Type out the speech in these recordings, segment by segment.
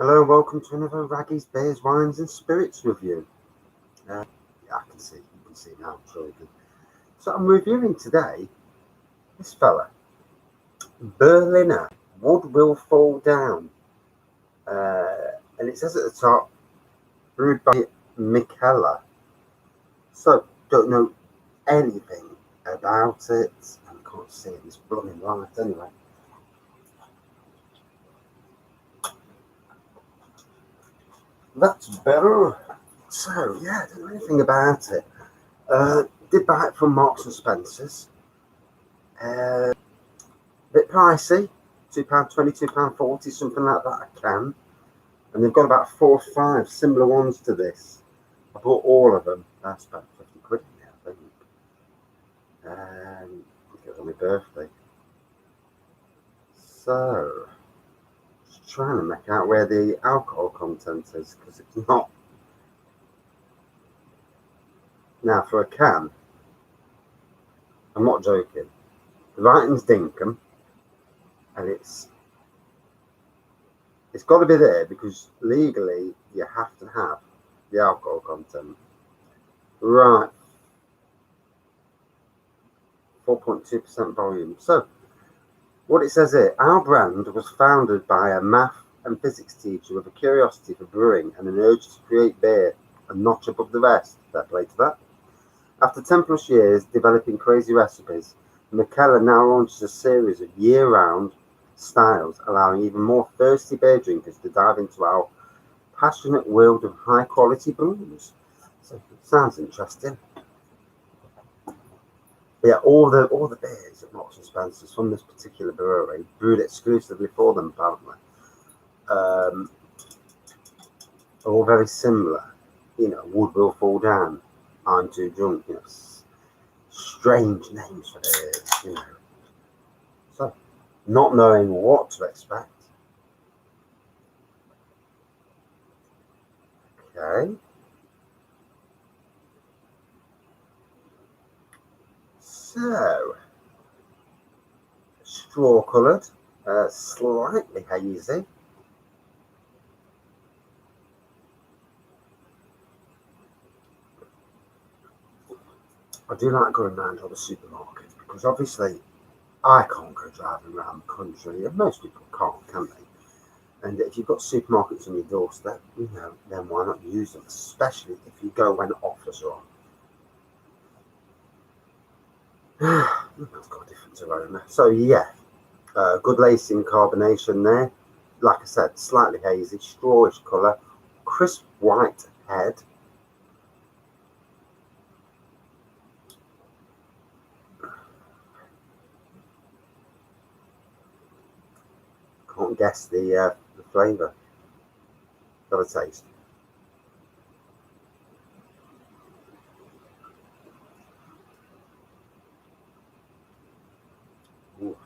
Hello and welcome to another Raggy's Beers, Wines and Spirits review. Yeah, you can see now, I'm sure you can. So I'm reviewing today this fella, Berliner Wood Will Fall Down. And it says at the top, brewed by Mikeller. So, don't know anything about it. I can't see it in this blooming light anyway. That's better. So, yeah, I don't know anything about it. Did buy it from Marks and Spencer's. Bit pricey, £2.20, £2.40, something like that a can. And they've got about 4 or 5 similar ones to this. I bought all of them. That's about 50 quid in there, I think. It was on my birthday. So, just trying to make out where the alcohol content is, because it's not. Now, for a can, I'm not joking. The writing's dinkum, and it's got to be there because legally you have to have the alcohol content. Right, 4.2% volume. So, what it says here, our brand was founded by a math and physics teacher with a curiosity for brewing and an urge to create beer a notch above the rest. Fair play to that. After 10 plus years developing crazy recipes, Mikeller now launches a series of year-round styles, allowing even more thirsty beer drinkers to dive into our passionate world of high-quality booze. So, sounds interesting. Yeah, all the beers at Marks and Spencer's from this particular brewery, brewed exclusively for them, apparently, are all very similar. You know, Wood Will Fall Down, I'm Too Drunk, you know, strange names for beers, you know. So, not knowing what to expect. Okay. So, straw coloured, slightly hazy. I do like going around all the supermarkets because obviously I can't go driving around the country, and most people can't, can they? And if you've got supermarkets on your doorstep, you know, then why not use them, especially if you go when offers are on. That's got a different aroma. So yeah, good lacing carbonation there. Like I said, slightly hazy, strawish colour, crisp white head. Can't guess the flavour. Got a taste. Ooh.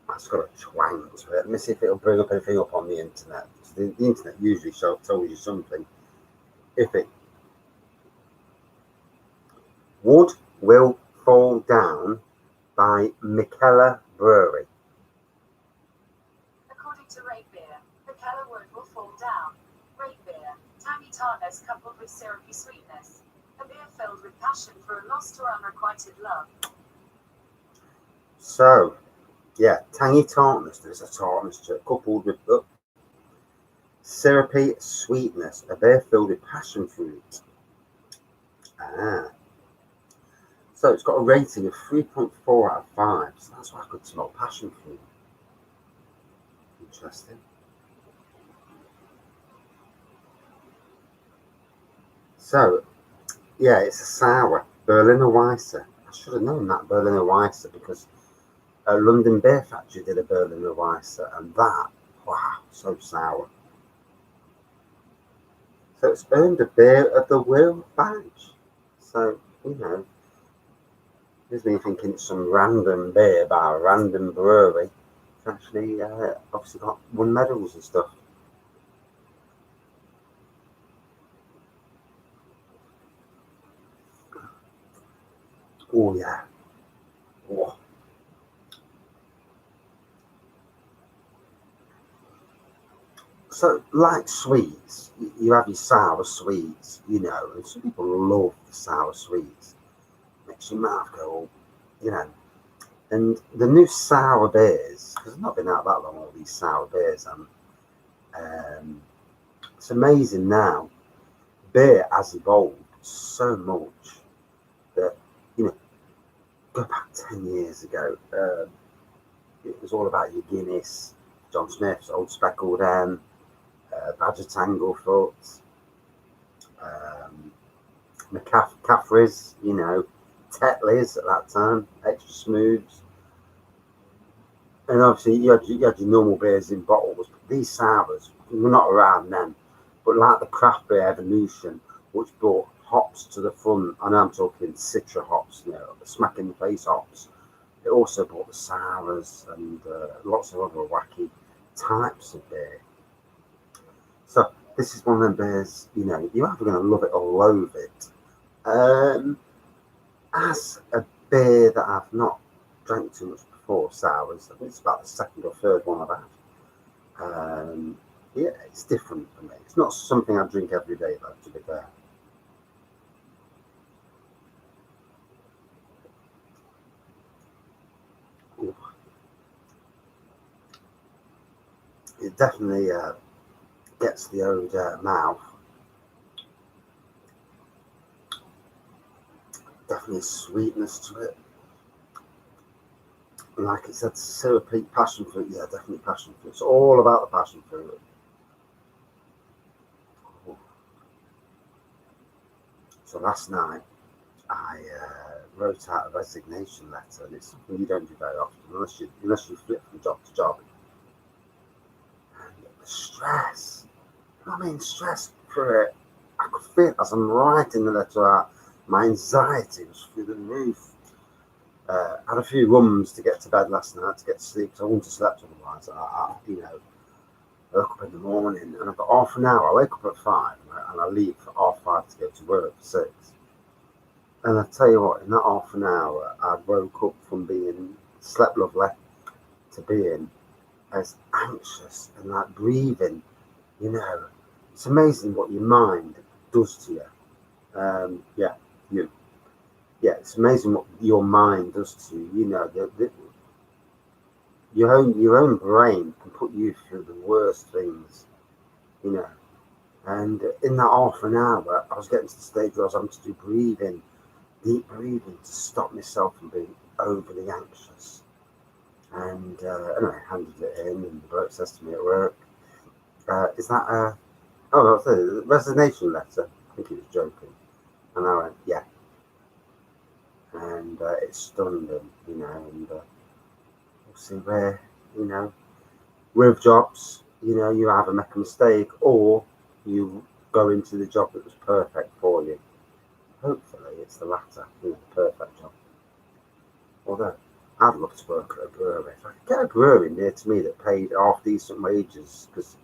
That's got a twang to it. Let me see if it'll bring up anything up on the internet. The internet usually tells you something. If it Wood Will Fall Down by Mikeller Brewery. According to Rate Beer, Mikeller Wood Will Fall Down. Rate Beer, tangy tartness coupled with syrupy sweetness. A beer filled with passion for a lost or unrequited love. So, yeah, tangy tartness. There's a tartness to it, coupled with syrupy sweetness. A beer filled with passion fruit. Ah. So it's got a rating of 3.4 out of 5. So that's why I could smell passion fruit. Interesting. So, yeah, it's a sour Berliner Weisse. I should have known that Berliner Weisse because London Beer Factory did a Berliner Weisse, and that, wow, so sour. So it's earned a Beer of the World badge. So, you know, there's me thinking it's some random beer by a random brewery. It's actually obviously won medals and stuff. Oh yeah. Oh. So, like sweets, you have your sour sweets, you know, and some people love the sour sweets. Makes your mouth go, you know. And the new sour beers, because they've not been out that long, all these sour beers, and it's amazing now. Beer has evolved so much that, you know, go back 10 years ago, it was all about your Guinness, John Smith's, Old Speckled Hen, Badger Tanglefoot, um, McCaffrey's, you know, Tetley's at that time, Extra Smooths. And obviously, you had your normal beers in bottles, but these sours were not around then. But like the craft beer evolution, which brought hops to the front, and I'm talking citra hops, you know, smack in the face hops. It also brought the sours and lots of other wacky types of beer. So this is one of them beers, you know, you're either going to love it or loathe it. As a beer that I've not drank too much before, sours, I think it's about the second or third one I've had. Yeah, it's different for me. It's not something I drink every day, though, to be fair. Ooh. It definitely gets the old mouth. Definitely a sweetness to it. And like it said, syrupy passion fruit. Yeah, definitely passion fruit. It's all about the passion fruit. Ooh. So last night, I wrote out a resignation letter, and it's something you don't do very often unless you flip from job to job. And the stress, I mean, stress for it. I could feel it as I'm writing the letter out. My anxiety was through the roof. I had a few rums to get to bed last night to get to sleep, because I wouldn't have slept otherwise. You know, I woke up in the morning and I've got half an hour. I wake up at 5 and I leave for half 5 to go to work for 6. And I tell you what, in that half an hour, I woke up from being slept lovely to being as anxious and like breathing. You know, it's amazing what your mind does to you. Yeah, you. Yeah, it's amazing what your mind does to you. You know, your own brain can put you through the worst things. You know, and in that half an hour, I was getting to the stage where I was having to do breathing, deep breathing, to stop myself from being overly anxious. And anyway, I handed it in, and the bloke says to me at work, "Is that a oh, no, it's a resignation letter?" I think he was joking, and I went, "Yeah." And it stunned him, you know, and we'll see where, you know, with jobs, you know, you either make a mistake or you go into the job that was perfect for you. Hopefully, it's the latter, you know, the perfect job. Although, I'd love to work at a brewery. If I could get a brewery near to me that paid half decent wages, because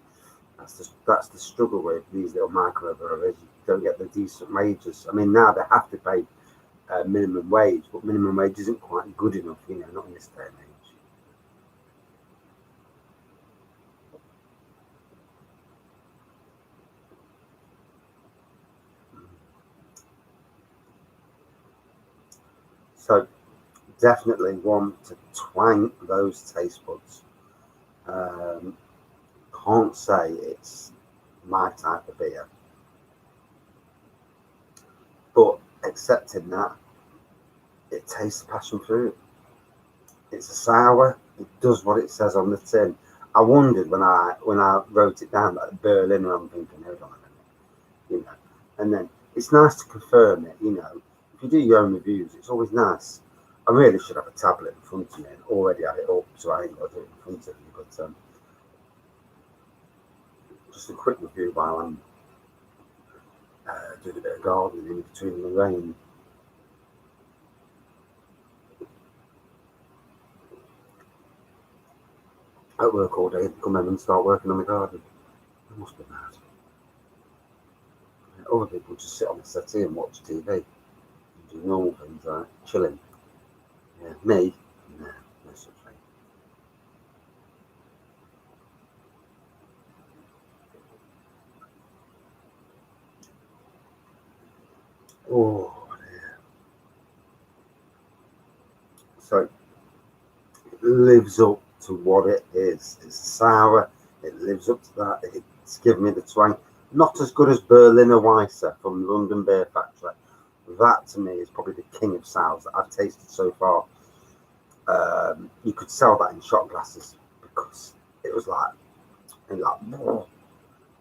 that's the struggle with these little microbreweries. You don't get the decent wages. I mean, now they have to pay minimum wage, but minimum wage isn't quite good enough, you know, not in this day and age. So definitely want to twang those taste buds. Um, can't say it's my type of beer, but accepting that, it tastes passion fruit. It's a sour. It does what it says on the tin. I wondered when I wrote it down that Berliner. I'm thinking, hold on a minute, you know. And then it's nice to confirm it, you know. If you do your own reviews, it's always nice. I really should have a tablet in front of me and already have it up, so I ain't got to do it in front of you. But just a quick review while I'm doing a bit of gardening in between the rain. At work all day, come in and start working on the garden. It must be mad. Other people just sit on the settee and watch TV and do normal things like chilling. Yeah, me, no, no such thing. Oh, dear. So it lives up to what it is. It's sour. It lives up to that. It's given me the twang. Not as good as Berliner Weisse from London Beer Factory. That to me is probably the king of sours that I've tasted so far. You could sell that in shot glasses because it was like, you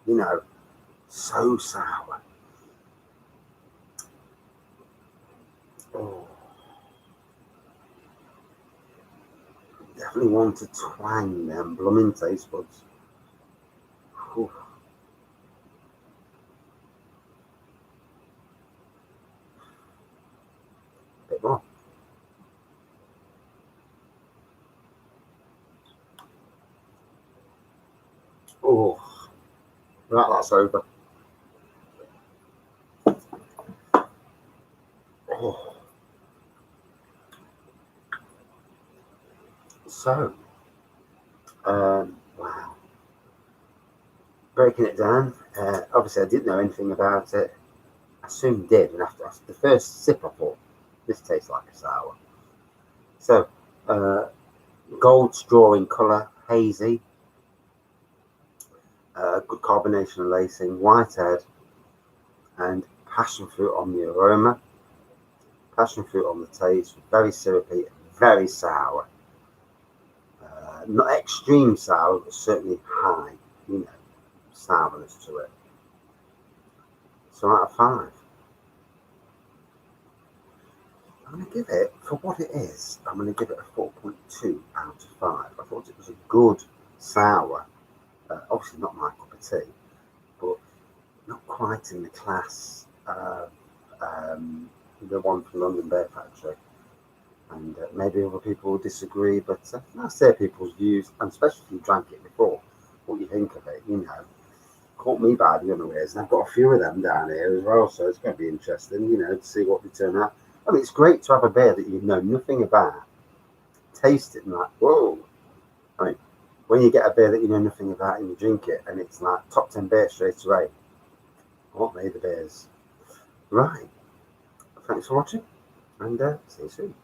know, so sour. Oh, definitely want to twang them blooming taste buds. Whew. Bit more. Oh, right, that's over. Oh, so, wow. Breaking it down, obviously I didn't know anything about it. I soon did, and after the first sip, I thought, this tastes like a sour. So, uh, gold straw in colour, hazy, good carbonation and lacing, white head, and passion fruit on the aroma, passion fruit on the taste, very syrupy, very sour. Not extreme sour, but certainly high, sourness to it. So out of 5, I'm going to give it, for what it is, I'm going to give it a 4.2 out of 5. I thought it was a good sour. Obviously not my cup of tea, but not quite in the class of the one from London Beer Factory. And maybe other people will disagree, but I say people's views, and especially if you drank it before, what you think of it, Caught me by the unawares, and I've got a few of them down here as well, so it's going to be interesting, to see what they turn out. I mean, it's great to have a beer that you know nothing about, taste it and like, whoa. I mean, when you get a beer that you know nothing about and you drink it, and it's like top 10 beer straight away, what made the beers? Right. Thanks for watching, and see you soon.